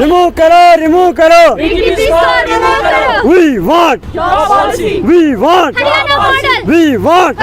Remove करो, remove करो। We want, we want, we want.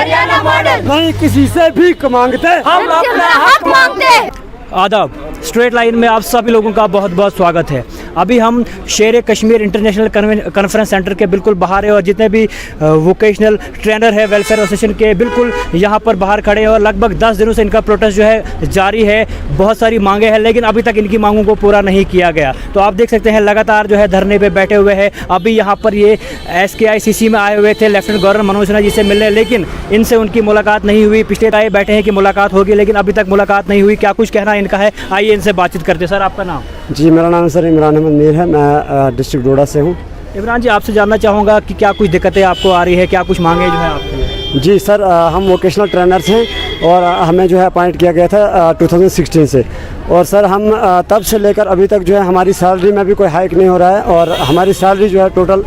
नहीं किसी से भीख मांगते, हम अपना हक मांगते। आदाब, स्ट्रेट लाइन में आप सभी लोगों का बहुत बहुत स्वागत है। अभी हम शेर कश्मीर इंटरनेशनल कॉन्फ्रेंस सेंटर के बिल्कुल बाहर है और जितने भी वोकेशनल ट्रेनर है वेलफेयर एसोसिएशन के बिल्कुल यहाँ पर बाहर खड़े हैं और लगभग 10 दिनों से इनका प्रोटेस्ट जो है जारी है। बहुत सारी मांगे हैं लेकिन अभी तक इनकी मांगों को पूरा नहीं किया गया। तो आप देख सकते हैं लगातार जो है धरने पे बैठे हुए हैं। अभी यहाँ पर ये SKICC में आए हुए थे लेफ्टिनेंट गवर्नर मनोज सिन्हा जी से मिलने, लेकिन इनसे उनकी मुलाकात नहीं हुई। पिछले टाइम बैठे हैं कि मुलाकात होगी लेकिन अभी तक मुलाकात नहीं हुई। क्या कुछ कहना इनका है, आइए इनसे बातचीत करते हैं। सर आपका नाम? जी मेरा नाम सर इमरान अहमद मीर है, मैं डिस्ट्रिक्ट डोडा से हूँ। इमरान जी, आपसे जानना चाहूँगा कि क्या कुछ दिक्कतें आपको आ रही है, क्या कुछ मांगे जो है आपकी? जी सर, हम वोकेशनल ट्रेनर्स हैं और हमें जो है अपॉइंट किया गया था 2016 से। और सर हम तब से लेकर अभी तक जो है हमारी सैलरी में भी कोई हाइक नहीं हो रहा है और हमारी सैलरी जो है टोटल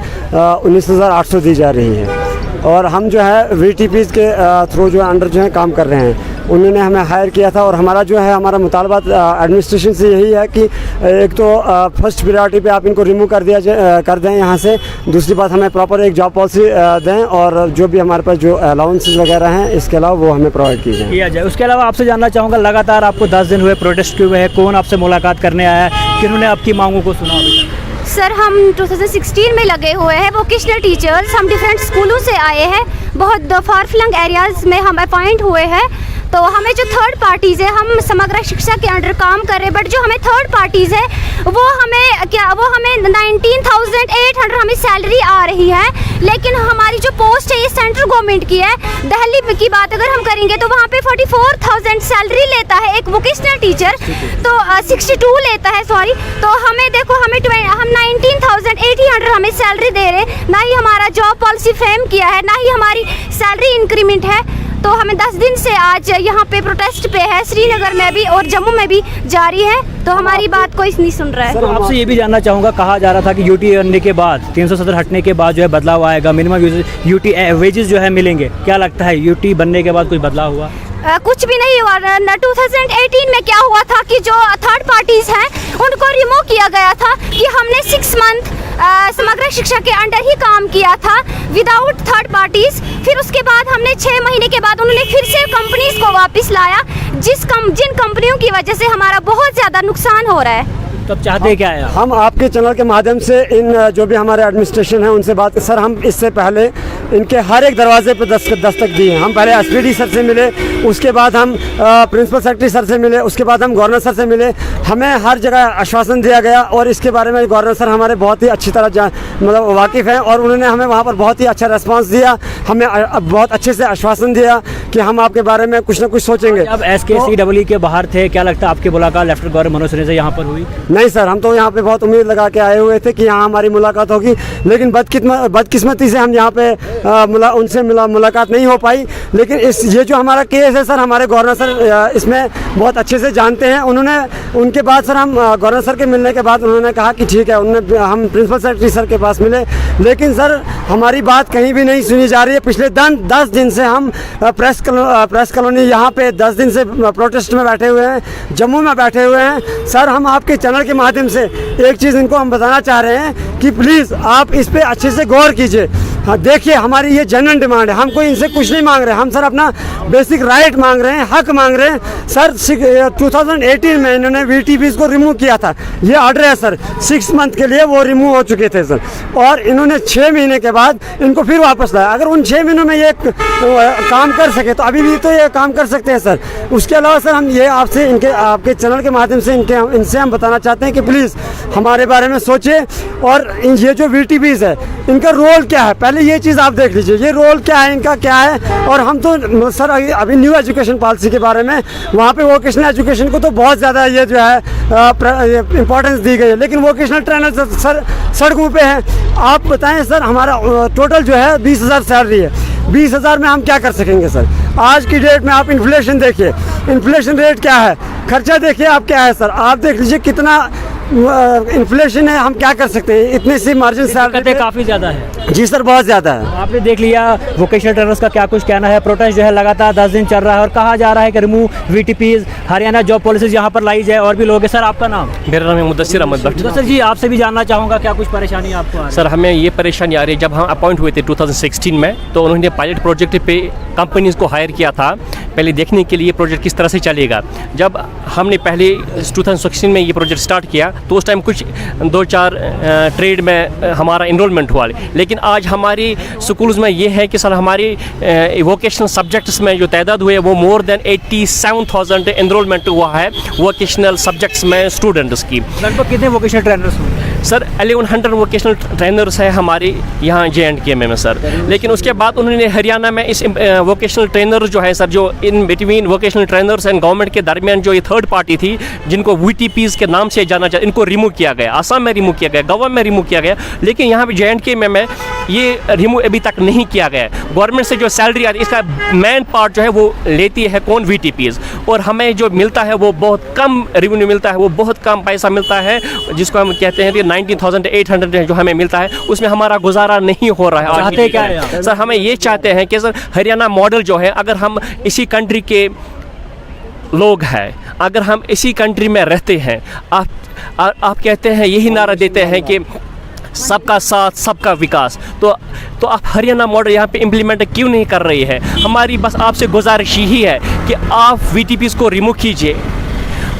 19,800 दी जा रही है। और हम जो है VTPs के थ्रू जो है अंडर जो है काम कर रहे हैं। उन्होंने हमें हायर किया था और हमारा जो है हमारा मुतालबा एडमिनिस्ट्रेशन से यही है कि एक तो फर्स्ट प्रायोरिटी पे आप इनको रिमूव कर दें यहाँ से। दूसरी बात, हमें प्रॉपर एक जॉब पॉलिसी दें और जो भी हमारे पास जो अलाउंसेस वगैरह हैं इसके अलावा वो हमें प्रोवाइड किया जाए। उसके अलावा आपसे जानना चाहूँगा, लगातार आपको 10 दिन हुए प्रोटेस्ट हुए हैं, कौन आपसे मुलाकात करने आया है, किन्होंने आपकी मांगों को सुना? सर हम 2016 में लगे हुए हैं वोकेशनल टीचर्स। हम डिफरेंट स्कूलों से आए हैं, बहुत फार फ्लंग एरियाज़ में हम अपॉइंट हुए हैं। तो हमें जो थर्ड पार्टीज़ है, हम समग्र शिक्षा के अंडर काम कर रहे हैं, बट जो हमें थर्ड पार्टीज़ है वो हमें 19,800 हमें सैलरी आ रही है। लेकिन हमारी जो पोस्ट है ये सेंट्रल गवर्नमेंट की है। दिल्ली की बात अगर हम करेंगे तो वहाँ पे 44,000 सैलरी लेता है एक वोकेशनल टीचर, तो 62 लेता है सॉरी। तो हमें देखो हम 19,800 हमें सैलरी दे रहे, ना ही हमारा जॉब पॉलिसी फ्रेम किया है, ना ही हमारी सैलरी इंक्रीमेंट है। तो हमें 10 दिन से आज यहाँ पे प्रोटेस्ट पे है, श्रीनगर में भी और जम्मू में भी जारी है। तो हमारी बात कोई नहीं सुन रहा है। सर आपसे ये भी जानना चाहूँगा, कहा जा रहा था कि UT बनने के बाद 370 हटने के बाद जो है बदलाव आएगा, मिनिमम UT वेजेस जो है मिलेंगे। क्या लगता है UT बनने के बाद कुछ बदलाव हुआ? कुछ भी नहीं हुआ। 2018 में क्या हुआ था कि जो थर्ड पार्टीज हैं उनको रिमूव किया गया था कि हमने 6 मंथ समग्र शिक्षा के अंडर ही काम किया था विदाउट थर्ड पार्टीज। फिर उसके बाद हमने 6 महीने के बाद उन्होंने फिर से कंपनीज को वापस लाया, जिन कंपनियों की वजह से हमारा बहुत ज़्यादा नुकसान हो रहा है। तब चाहते क्या है? हम आपके चैनल के माध्यम से इन जो भी हमारे एडमिनिस्ट्रेशन है उनसे बात, सर हम इससे पहले इनके हर एक दरवाजे पर दस्तक दिए। हम पहले SPD सर से मिले, उसके बाद हम प्रिंसिपल सेक्रेटरी सर से मिले, उसके बाद हम गवर्नर सर से मिले। हमें हर जगह आश्वासन दिया गया और इसके बारे में गवर्नर सर हमारे बहुत ही अच्छी तरह मतलब वाकिफ़ हैं और उन्होंने हमें वहाँ पर बहुत ही अच्छा रिस्पांस दिया। हमें बहुत अच्छे से आश्वासन दिया कि हम आपके बारे में कुछ ना कुछ सोचेंगे। अब SKCEE के बाहर थे, क्या लगता है आपकी मुलाकात लेफ्टिनेंट गवर्नर मनोज सिन्हा से यहाँ पर हुई? नहीं सर, हम तो यहाँ पे बहुत उम्मीद लगा के आए हुए थे कि यहाँ हमारी मुलाकात होगी, लेकिन बदकिस्मती से हम यहाँ पे उनसे मुलाकात नहीं हो पाई। लेकिन ये जो हमारा केस है सर, हमारे गवर्नर सर इसमें बहुत अच्छे से जानते हैं। उनके बाद सर हम गवर्नर सर के मिलने के बाद उन्होंने कहा कि ठीक है, हम प्रिंसिपल सेक्रेटरी सर के पास मिले, लेकिन सर हमारी बात कहीं भी नहीं सुनी जा रही है। पिछले 10 दिन से हम प्रेस कॉलोनी यहाँ पे 10 दिन से प्रोटेस्ट में बैठे हुए हैं, जम्मू में बैठे हुए हैं। सर हम आपके चैनल के माध्यम से एक चीज़ इनको हम बताना चाह रहे हैं कि प्लीज़ आप इस पे अच्छे से गौर कीजिए। हाँ देखिए, हमारी ये जेन्युइन डिमांड है, हम कोई इनसे कुछ नहीं मांग रहे, हम सर अपना बेसिक राइट मांग रहे हैं, हक मांग रहे हैं। सर 2018 में इन्होंने VTPs को रिमूव किया था, ये ऑर्डर है सर, 6 मंथ के लिए वो रिमूव हो चुके थे सर, और इन्होंने 6 महीने के बाद इनको फिर वापस लाया। अगर उन 6 महीनों में ये काम कर सके तो अभी भी तो ये काम कर सकते हैं सर। उसके अलावा सर हम ये आपसे आपके चैनल के माध्यम से इनसे हम बताना चाहते हैं कि प्लीज़ हमारे बारे में सोचें और ये जो VTPs है इनका रोल क्या है, पहले ये चीज़ आप देख लीजिए, ये रोल क्या है इनका, क्या है। और हम तो सर अभी न्यू एजुकेशन पॉलिसी के बारे में वहाँ पे वोकेशनल एजुकेशन को तो बहुत ज़्यादा ये जो है इम्पोर्टेंस दी गई है, लेकिन वोकेशनल ट्रेनर सर सड़कों पे हैं। आप बताएं सर, हमारा टोटल जो है 20,000 सैलरी है, 20,000 में हम क्या कर सकेंगे सर? आज की डेट में आप इन्फ्लेशन देखिए, इन्फ्लेशन रेट क्या है, खर्चा देखिए आप क्या है सर, आप देख लीजिए कितना इन्फ्लेशन है, हम क्या कर सकते हैं? इतने सी मार्जिन सैलरी काफ़ी ज़्यादा है। जी सर, बहुत ज़्यादा है। आपने देख लिया वोकेशनल ट्रेनर्स का क्या कुछ कहना है। प्रोटेस्ट जो है लगातार 10 दिन चल रहा है और कहा जा रहा है कि remove VTPs, Haryana job policies यहाँ पर लाई जाए। और भी लोग हैं। सर आपका नाम? मेरा नाम है मुदस्सिर अहमद भट्ट। सर जी आपसे भी जानना चाहूँगा क्या कुछ परेशानी आपको आ रही है? सर हमें ये परेशानी आ रही है, जब हम अपॉइंट हुए थे 2016 में तो उन्होंने पायलट प्रोजेक्ट पे कंपनीज़ को हायर किया था पहले देखने के लिए प्रोजेक्ट किस तरह से चलेगा। जब हमने पहले 2016 में ये प्रोजेक्ट स्टार्ट किया तो उस टाइम कुछ 2-4 ट्रेड में हमारा इनरोलमेंट हुआ, लेकिन आज हमारी स्कूल्स में ये है कि सर हमारी वोकेशनल सब्जेक्ट्स में जो तादाद हुए वो मोर देन 87,000 इनरोलमेंट हुआ है वोकेशनल सब्जेक्ट्स में स्टूडेंट्स की। लगभग कितने वोकेशनल ट्रेनर्स हुए? सर 1100 वोकेशनल ट्रेनर्स है हमारे यहाँ J&K में सर। लेकिन उसके बाद उन्होंने हरियाणा में इस वोकेशनल ट्रेनर्स जो है सर, जो in between vocational trainers and government के दरमियान जो ये थर्ड पार्टी थी जिनको VTPs के नाम से जाना जाता, इनको रिमूव किया गया। आसाम में रिमूव किया गया, गोवा में रिमूव किया गया, लेकिन यहाँ पे J&K में ये रिमूव अभी तक नहीं किया गया। गवर्नमेंट से जो सैलरी आती है इसका मेन पार्ट जो है वो लेती है कौन? VTPs। और हमें जो मिलता है वो बहुत कम रेवेन्यू मिलता है, वो बहुत कम पैसा मिलता है, जिसको हम कहते हैं कि 19,800 जो हमें मिलता है उसमें हमारा गुजारा नहीं हो रहा है। चाहते क्या है सर? हमें ये चाहते हैं कि सर हरियाणा मॉडल जो है, अगर हम इसी कंट्री के लोग हैं, अगर हम इसी कंट्री में रहते हैं, आप कहते हैं, यही नारा देते हैं कि सबका साथ सबका विकास, तो आप हरियाणा मॉडल यहाँ पे इम्प्लीमेंट क्यों नहीं कर रही है? हमारी बस आपसे गुजारिश यही है कि आप VTPs को रिमूव कीजिए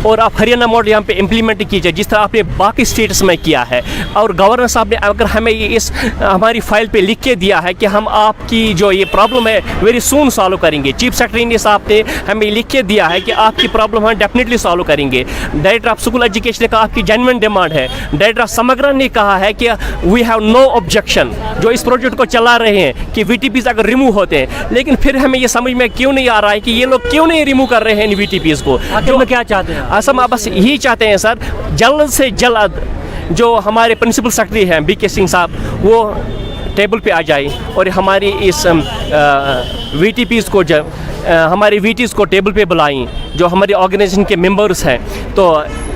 और आप हरियाणा मॉडल यहाँ पे इम्प्लीमेंट कीजिए जिस तरह आपने बाकी स्टेट्स में किया है। और गवर्नर साहब ने अगर हमें ये इस हमारी फाइल पे लिख के दिया है कि हम आपकी जो ये प्रॉब्लम है वेरी सून सॉल्व करेंगे। चीफ सेक्रेटरी साहब ने हमें लिख के दिया है कि आपकी प्रॉब्लम हम डेफिनेटली सॉल्व करेंगे। डायरेक्टर ऑफ स्कूल एजुकेशन ने कहा आपकी जेन्युइन डिमांड है। डायरेक्टर ऑफ समग्र ने कहा है कि वी हैव नो ऑब्जेक्शन जो इस प्रोजेक्ट को चला रहे हैं कि VTPs अगर रिमूव होते हैं, लेकिन फिर हमें ये समझ में क्यों नहीं आ रहा है कि ये लोग क्यों नहीं रिमूव कर रहे हैं इन VTPs को। जो क्या चाहते हैं? असम आप बस यही चाहते हैं सर, जल्द से जल्द जो हमारे प्रिंसिपल सेक्रेटरी हैं BK सिंह साहब वो टेबल पे आ जाए और हमारी इस VTPs को हमारे VTs को टेबल पे बुलाएं, जो हमारे ऑर्गेनाइजेशन के मेंबर्स हैं, तो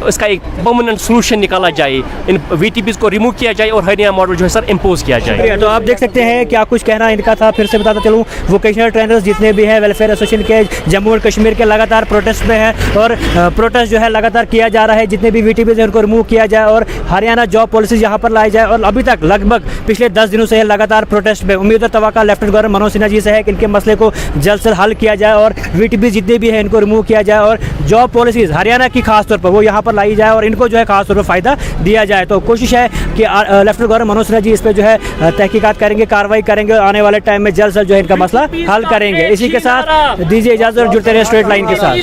इसका एक परमानेंट सोल्यूशन निकाला जाए, इन VTPs को रिमूव किया जाए और हरियाणा मॉडल जो है सर इम्पोज किया जाए। तो आप देख सकते हैं क्या कुछ कहना इनका था। फिर से बताता चलूँ, वोकेशनल ट्रेनर्स जितने भी हैं वेलफेयर एसोसिएशन के जम्मू और कश्मीर के लगातार प्रोटेस्ट में हैं और प्रोटेस्ट जो है लगातार किया जा रहा है। जितने भी VTPs हैं उनको रिमूव किया जाए और हरियाणा जॉब पॉलिसीज यहाँ पर लाई जाए। और अभी तक लगभग पिछले 10 दिनों से लगातार प्रोटेस्ट में उम्मीद और तवक्का लेफ्टिनेंट गवर्नर मनोज सिन्हा जी से है कि इनके मसले को जल्द से हल किया जाए और VTPs जितने भी हैं इनको रिमूव किया जाए और जॉब पॉलिसीज हरियाणा की खास तौर पर वो यहाँ पर लाई जाए और इनको जो है खास तौर पर फ़ायदा दिया जाए। तो कोशिश है कि लेफ्टिनेंट गवर्नर मनोज सिन्हा जी इस पर जो है तहकीकात करेंगे, कार्रवाई करेंगे और आने वाले टाइम में जल्द से जल्द जो है इनका मसला हल करेंगे। इसी के साथ दीजिए इजाज़त और जुड़ते रहे स्ट्रेट लाइन के साथ।